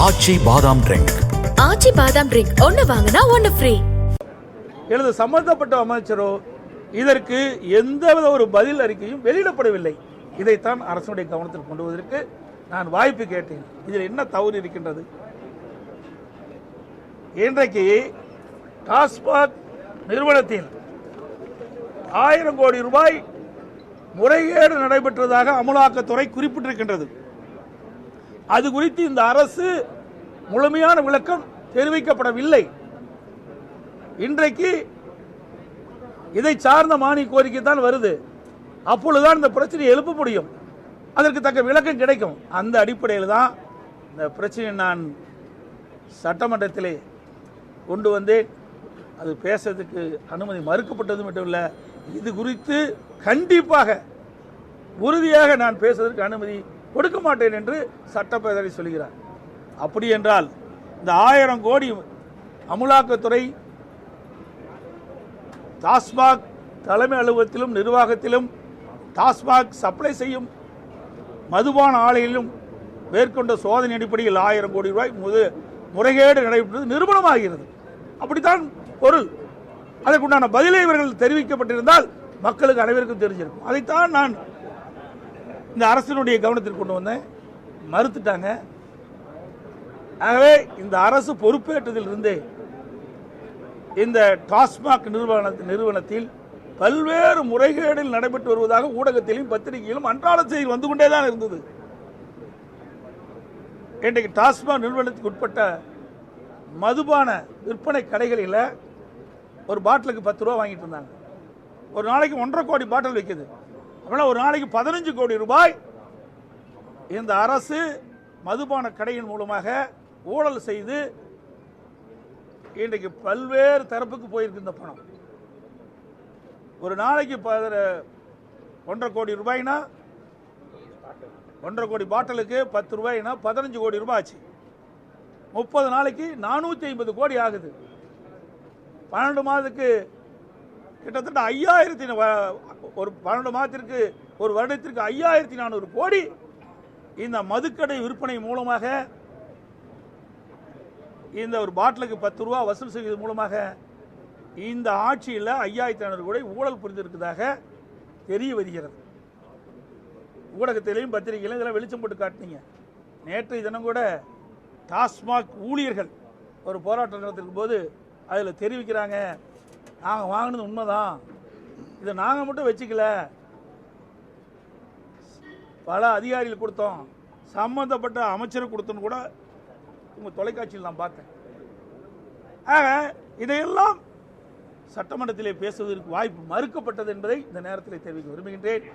ஆச்சி பாதாம் ட்ரிங்க். ஆச்சி பாதாம் ட்ரிங்க் ஒன்னு வாங்கினா ஒன்னு ஃப்ரீ. எனது சம்பந்தப்பட்ட அமைச்சரோ இதற்கு எந்தவித ஒரு பதில் அறிக்கையும் வெளியிடப்படவில்லை. இதைத்தான் அரசுடைய கவனத்தில் கொண்டு வருவதற்கு நான் வாய்ப்பு கேட்டேன். இதில் என்ன தவறு இருக்கின்றது? இன்றைக்கு டாஸ்மாக் நிறுவனத்தில் 1000 கோடி ரூபாய் முறைகேடு நடைபெற்றதாக அமலாக்கத்துறை குறிப்பிட்டிருக்கின்றது. அது குறித்து இந்த அரசு முழுமையான விளக்கம் தெரிவிக்கப்படவில்லை. இன்றைக்கு இதை சார்ந்த மானிய கோரிக்கை தான் வருது. அப்பொழுதுதான் இந்த பிரச்சனையை எழுப்ப முடியும், அதற்கு தக்க விளக்கம் கிடைக்கும். அந்த அடிப்படையில் தான் இந்த பிரச்சனையை நான் சட்டமன்றத்திலே கொண்டு வந்தேன். அது பேசுறதுக்கு அனுமதி மறுக்கப்பட்டது மட்டுமில்லை, இது குறித்து கண்டிப்பாக உறுதியாக நான் பேசுவதற்கு அனுமதி கொடுக்க மாட்டேன் என்று சட்டப்பேரவை சொல்கிறார். அப்படி என்றால் இந்த 1000 கோடி அமலாக்கத்துறை டாஸ்மாக் தலைமை அலுவலகத்திலும் நிர்வாகத்திலும் டாஸ்மாக் சப்ளை செய்யும் மதுபான ஆலையிலும் மேற்கொண்ட சோதனை அடிப்படையில் 1000 கோடி ரூபாய் முறைகேடு நடைபெற்றது நிரூபணமாகிறது. அப்படித்தான் பொருள். அதற்குண்டான பதிலை இவர்கள் தெரிவிக்கப்பட்டிருந்தால் மக்களுக்கு அனைவருக்கும் தெரிஞ்சிருக்கும். அதைத்தான் நான் இந்த அரசினுடைய கவனத்தில் கொண்டு வந்தேன். மறுத்துட்டாங்க. ஆகவே இந்த அரசு பொறுப்பேற்றதிலிருந்தே இந்த டாஸ்மாக் நிறுவனத்தில் பல்வேறு முறைகேடுகள் நடைபெற்று வருவதாக ஊடகத்திலும் பத்திரிகையிலும் அன்றாட செய்தி வந்து கொண்டேதான் இருந்தது. இன்றைக்கு டாஸ்மாக் நிறுவனத்துக்கு உட்பட்ட மதுபான விற்பனை கடைகளில் ஒரு பாட்டிலுக்கு 10 ரூபா வாங்கிட்டு இருந்தாங்க. ஒரு நாளைக்கு 1.5 கோடி பாட்டில் வைக்குது. அப்படின்னா ஒரு நாளைக்கு 15 கோடி ரூபாய் இந்த அரசு மதுபான கடையின் மூலமாக ஊழல் செய்து இன்றைக்கு பல்வேறு தரப்புக்கு போயிருக்கு இந்த பணம். ஒரு நாளைக்கு 1.5 கோடி ரூபாய்னா 1.5 கோடி பாட்டிலுக்கு 10 ரூபாய்னா 15 கோடி ரூபாய் ஆச்சு. 30 நாளைக்கு 450 கோடி ஆகுது. 12 மாதத்துக்கு கிட்டத்தட்ட 12 மாதத்திற்கு ஒரு வருடத்திற்கு 5400 கோடி இந்த மதுக்கடை விற்பனை மூலமாக இந்த ஒரு பாட்டிலுக்கு 10 ரூபா வசூல் செய்வது மூலமாக இந்த ஆட்சியில் 5400 கோடி ஊழல் புரிந்திருக்கிறதாக தெரிய வருகிறது. ஊடகத்திலையும் பத்திரிகையிலும் இதெல்லாம் வெளிச்சம் போட்டு காட்டினீங்க. நேற்றைய தினம் கூட டாஸ்மாக் ஊழியர்கள் ஒரு போராட்டம் நடத்திருக்கும் போது அதில் தெரிவிக்கிறாங்க, நாங்கள் வாங்கினது உண்மைதான், இதை நாங்கள் மட்டும் வச்சுக்கல, பல அதிகாரிகள் கொடுத்தோம், சம்பந்தப்பட்ட அமைச்சர் கொடுத்தோன்னு கூட உங்கள் தொலைக்காட்சியில் நான் பார்த்தேன். ஆக இதையெல்லாம் சட்டமன்றத்திலே பேசுவதற்கு வாய்ப்பு மறுக்கப்பட்டது என்பதை இந்த நேரத்தில் தெரிவிக்க விரும்புகின்றேன்.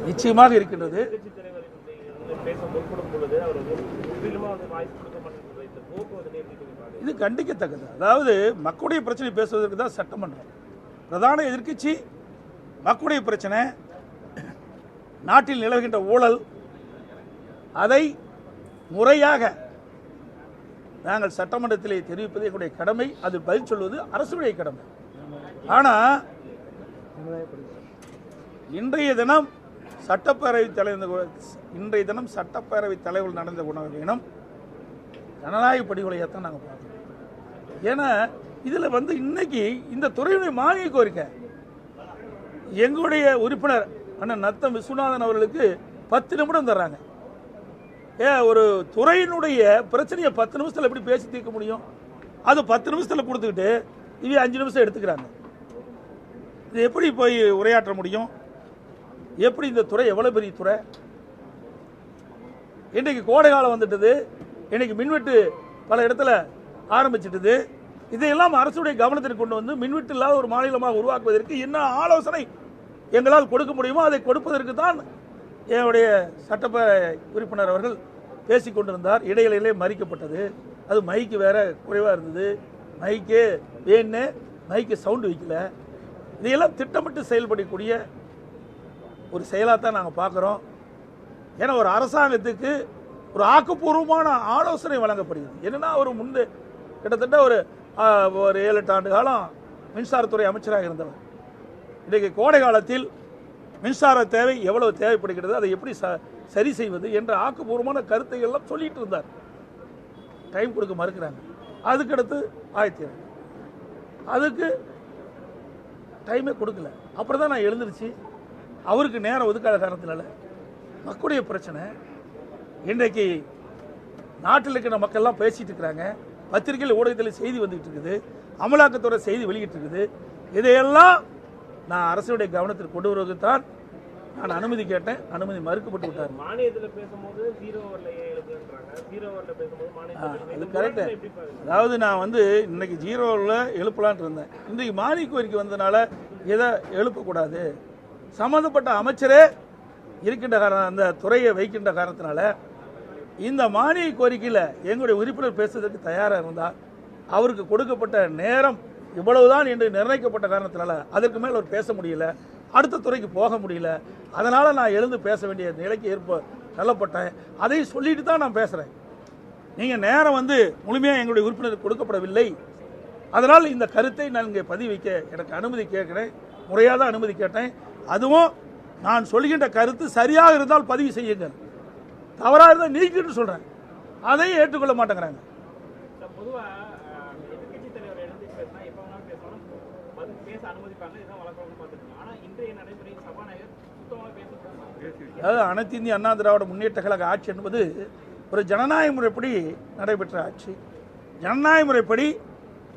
நிச்சயமாக இருக்கின்றது. இது கண்டிக்கத்தக்கது. அதாவது மக்களுடைய பிரச்சனை பேசுவதற்கு தான் சட்டமன்றம். பிரதான எதிர்க்கட்சி மக்களுடைய பிரச்சனை, நாட்டில் நிலவுகின்ற ஊழல், அதை முறையாக நாங்கள் சட்டமன்றத்திலே தெரிவிப்பது எங்களுடைய கடமை. அது பதில் சொல்வது அரசுடைய கடமை. ஆனால் இன்றைய தினம் சட்டப்பேரவைத் தலைவர் நடந்த குணம் ஜனநாயக படுகொலையத்தான் நாங்கள் பார்க்கிறோம். ஏன்னா இதில் இன்னைக்கு இந்த துறையுடைய மானிய கோரிக்கை எங்களுடைய உறுப்பினர் அண்ணன் நத்தம் விஸ்வநாதன் அவர்களுக்கு 10 நிமிடம் தர்றாங்க. ஒரு துறையினுடைய பிரச்சனையை 10 நிமிஷத்தில் எப்படி பேசி தீர்க்க முடியும்? அது 10 நிமிஷத்தில் கொடுத்துக்கிட்டு இவங்க 5 நிமிஷம் எடுத்துக்கிறாங்க. இது எப்படி போய் உரையாற்ற முடியும்? எப்படி இந்த துறை எவ்வளவு பெரிய துறை? இன்றைக்கு கோடை காலம் வந்துட்டது, இன்னைக்கு மின்வெட்டு பல இடத்துல ஆரம்பிச்சிட்டது. இதையெல்லாம் அரசுடைய கவனத்திற்கு கொண்டு வந்து மின்வெட்டு இல்லாத ஒரு மாநிலமாக உருவாக்குவதற்கு என்ன ஆலோசனை எங்களால் கொடுக்க முடியுமோ அதை கொடுப்பதற்கு தான் என்னுடைய சட்டப்பேரவை உறுப்பினர் அவர்கள் பேசிக் கொண்டிருந்தார். இடையிலே மறிக்கப்பட்டது. அது மைக்கு வேற குறைவாக இருந்தது. மைக்கு வேணு மைக்கு சவுண்டு வைக்கல. இதையெல்லாம் திட்டமிட்டு செயல்படக்கூடிய ஒரு செயலாக தான் நாங்கள் பார்க்குறோம். ஏன்னா ஒரு அரசாங்கத்துக்கு ஒரு ஆக்கப்பூர்வமான ஆலோசனை வழங்கப்படுகிறது. என்னன்னா ஒரு கிட்டத்தட்ட ஒரு 7-8 ஆண்டு காலம் மின்சாரத்துறை அமைச்சராக இருந்தவர். இன்றைக்கு கோடை காலத்தில் மின்சார தேவை எவ்வளவு தேவைப்படுகிறது, அதை எப்படி சரி செய்வது என்ற ஆக்கப்பூர்வமான கருத்தை எல்லாம் சொல்லிட்டு இருந்தார். டைம் கொடுக்க மறுக்கிறாங்க. அதுக்கடுத்து ஆயத்தீரம், அதுக்கு டைமே கொடுக்கல. அப்புறம் தான் நான் எழுந்திருச்சு அவருக்கு நேரம் ஒதுக்காத காரணத்தினால மக்களுடைய பிரச்சனை இன்றைக்கு நாட்டில் இருக்கிற மக்கள்லாம் பேசிட்டு இருக்கிறாங்க. பத்திரிகையில் ஊடகத்தில் செய்தி வந்துகிட்டு இருக்குது, அமலாக்கத்துறை செய்தி வெளியிட்டு இருக்குது. இதையெல்லாம் நான் அரசுடைய கவனத்தில் கொண்டு வருவதற்கு தான் நான் அனுமதி கேட்டேன். அனுமதி மறுக்கப்பட்டு விட்டார். மானியத்தில் பேசும்போது 0 ஓவர்ல எழுப்புன்றாங்க, 0 ஓவர்ல பேசும்போது மானியத்தில் அது கரெக்டு. அதாவது நான் இன்னைக்கு 0வில் எழுப்பலான் இருந்தேன். இன்றைக்கு மானிய கோரிக்கை வந்ததுனால எதை எழுப்பக்கூடாது, சம்பந்தப்பட்ட அமைச்சரே இருக்கின்ற காரணம், அந்த துறையை வைக்கின்ற காரணத்தினால இந்த மானிய கோரிக்கையில் எங்களுடைய உறுப்பினர் பேசுவதற்கு தயாராக இருந்தால் அவருக்கு கொடுக்கப்பட்ட நேரம் இவ்வளவுதான் என்று நிர்ணயிக்கப்பட்ட காரணத்தினால அதற்கு மேல் அவர் பேச முடியல, அடுத்த துறைக்கு போக முடியல. அதனால் நான் எழுந்து பேச வேண்டிய நிலைக்கு தள்ளப்பட்டேன். அதை சொல்லிட்டு தான் நான் பேசுகிறேன். நீங்கள் நேரம் முழுமையாக எங்களுடைய உறுப்பினருக்கு கொடுக்கப்படவில்லை, அதனால் இந்த கருத்தை நான் இங்கே பதிவு வைக்க எனக்கு அனுமதி கேட்கிறேன். முறையாக தான் அனுமதி கேட்டேன். அதுவும் நான் சொல்கின்ற கருத்து சரியாக இருந்தால் பதிவு செய்யுங்கள், தவறாக இருந்தால் நீக்கிட்டு சொல்கிறேன். அதையும் ஏற்றுக்கொள்ள மாட்டேங்கிறாங்க. பொதுவாக எதிர்கட்சி தலைவர் எழுந்து பேசினா எப்போ வேணாலும் பேசணும், பேச அனுமதிப்பாங்க, இதுதான் வழக்கம் பார்த்துருக்கோம். ஆனால் இன்றைய நடைமுறை சபாநாயகர் சுத்தமாக பேச, அதாவது அனைத்து இந்திய அண்ணா திராவிட முன்னேற்ற கழக ஆட்சி என்பது ஒரு ஜனநாயக முறைப்படி நடைபெற்ற ஆட்சி. ஜனநாயக முறைப்படி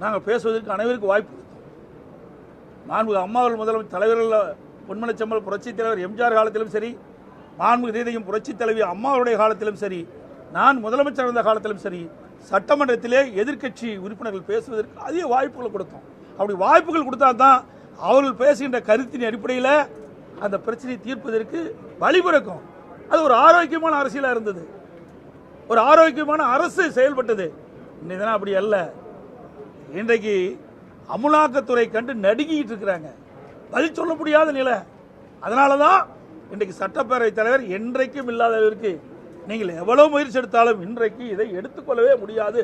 நாங்கள் பேசுவதற்கு அனைவருக்கும் வாய்ப்பு கொடுத்தோம். மாண்புமிகு அம்மாவர்கள் முதலமைச்சர் தலைவர்கள் பொன்மனச்செம்மல் புரட்சித் தலைவர் எம்ஜிஆர் காலத்திலும் சரி, மாண்புமிகு நீதியும் புரட்சித் தலைவி அம்மாவுடைய காலத்திலும் சரி, நான் முதலமைச்சர் இருந்த காலத்திலும் சரி, சட்டமன்றத்திலே எதிர்க்கட்சி உறுப்பினர்கள் பேசுவதற்கு அதிக வாய்ப்புகள் கொடுத்தோம். அப்படி வாய்ப்புகள் கொடுத்தா தான் அவர்கள் பேசுகின்ற கருத்தின் அடிப்படையில் அந்த பிரச்சனையை தீர்ப்பதற்கு வழிபிறக்கும். அது ஒரு ஆரோக்கியமான அரசியலாக இருந்தது, ஒரு ஆரோக்கியமான அரசு செயல்பட்டது. இன்னைக்கு அப்படி அல்ல. இன்றைக்கு அமலாக்கத்துறை கண்டு நடுங்கிட்டு இருக்கிறாங்க, பதில் சொல்ல முடியாத நிலை. அதனால தான் இன்றைக்கு சட்டப்பேரவைத் தலைவர் என்றைக்கும் இல்லாதவருக்கு நீங்கள் எவ்வளவு முயற்சி எடுத்தாலும் இன்றைக்கு இதை எடுத்துக்கொள்ளவே முடியாது.